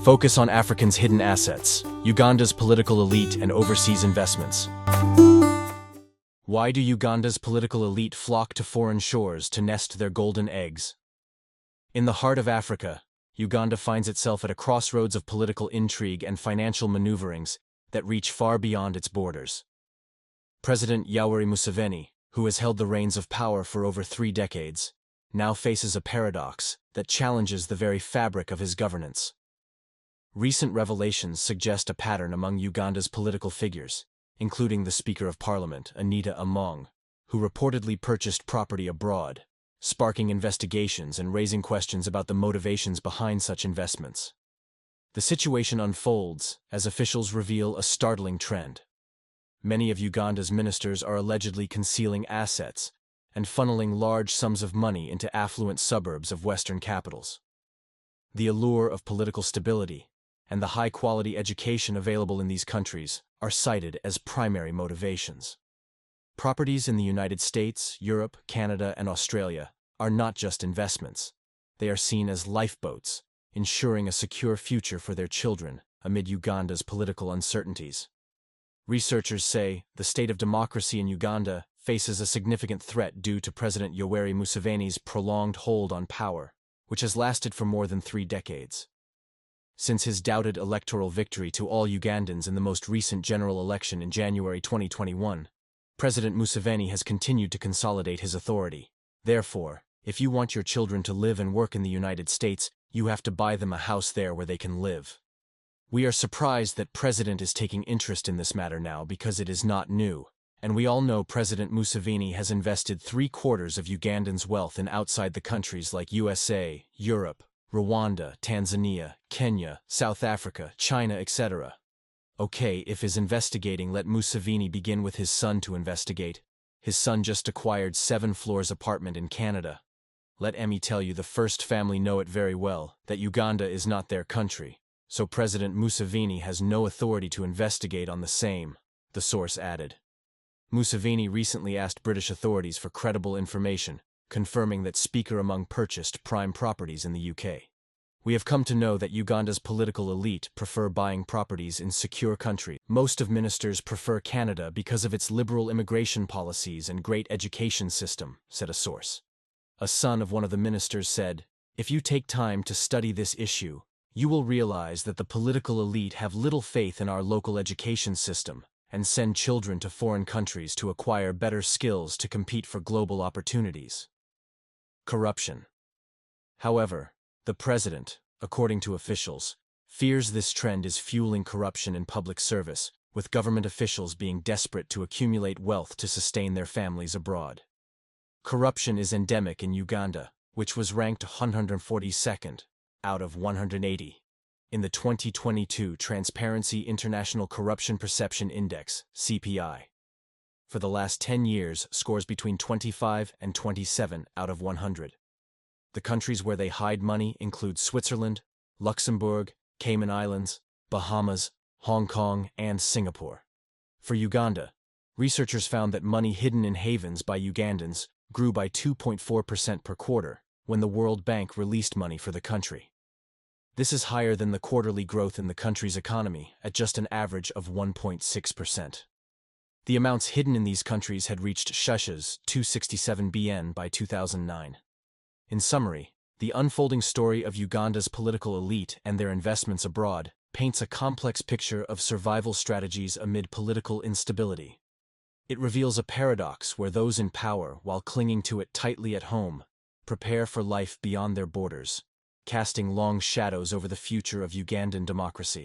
Focus on Africans' hidden assets, Uganda's political elite and overseas investments. Why do Uganda's political elite flock to foreign shores to nest their golden eggs? In the heart of Africa, Uganda finds itself at a crossroads of political intrigue and financial maneuverings that reach far beyond its borders. President Yoweri Museveni, who has held the reins of power for over 3 decades, now faces a paradox that challenges the very fabric of his governance. Recent revelations suggest a pattern among Uganda's political figures, including the Speaker of Parliament, Anita Among, who reportedly purchased property abroad, sparking investigations and raising questions about the motivations behind such investments. The situation unfolds as officials reveal a startling trend. Many of Uganda's ministers are allegedly concealing assets and funneling large sums of money into affluent suburbs of Western capitals. The allure of political stability and the high-quality education available in these countries are cited as primary motivations. Properties in the United States, Europe, Canada, and Australia are not just investments. They are seen as lifeboats, ensuring a secure future for their children amid Uganda's political uncertainties. Researchers say the state of democracy in Uganda faces a significant threat due to President Yoweri Museveni's prolonged hold on power, which has lasted for more than 3 decades. Since his doubted electoral victory to all Ugandans in the most recent general election in January 2021, President Museveni has continued to consolidate his authority. Therefore, if you want your children to live and work in the United States, you have to buy them a house there where they can live. We are surprised that President is taking interest in this matter now because it is not new, and we all know President Museveni has invested 3/4 of Ugandans' wealth in outside the countries like USA, Europe, Rwanda, Tanzania, Kenya, South Africa, China, etc. Okay, if he's investigating, let Museveni begin with his son to investigate. His son just acquired 7 floors apartment in Canada. Let Emmy tell you the first family know it very well, that Uganda is not their country, so President Museveni has no authority to investigate on the same, the source added. Museveni recently asked British authorities for credible information, confirming that Speaker Among purchased prime properties in the UK. We have come to know that Uganda's political elite prefer buying properties in secure countries. Most of ministers prefer Canada because of its liberal immigration policies and great education system, said a source. A son of one of the ministers said, "If you take time to study this issue, you will realize that the political elite have little faith in our local education system and send children to foreign countries to acquire better skills to compete for global opportunities." Corruption. However, the president, according to officials, fears this trend is fueling corruption in public service, with government officials being desperate to accumulate wealth to sustain their families abroad. Corruption is endemic in Uganda, which was ranked 142nd out of 180 in the 2022 Transparency International Corruption Perception Index, CPI. For the last 10 years, scores between 25 and 27 out of 100. The countries where they hide money include Switzerland, Luxembourg, Cayman Islands, Bahamas, Hong Kong, and Singapore. For Uganda, researchers found that money hidden in havens by Ugandans grew by 2.4% per quarter when the World Bank released money for the country. This is higher than the quarterly growth in the country's economy at just an average of 1.6%. The amounts hidden in these countries had reached Shusha's 267 BN by 2009. In summary, the unfolding story of Uganda's political elite and their investments abroad paints a complex picture of survival strategies amid political instability. It reveals a paradox where those in power, while clinging to it tightly at home, prepare for life beyond their borders, casting long shadows over the future of Ugandan democracy.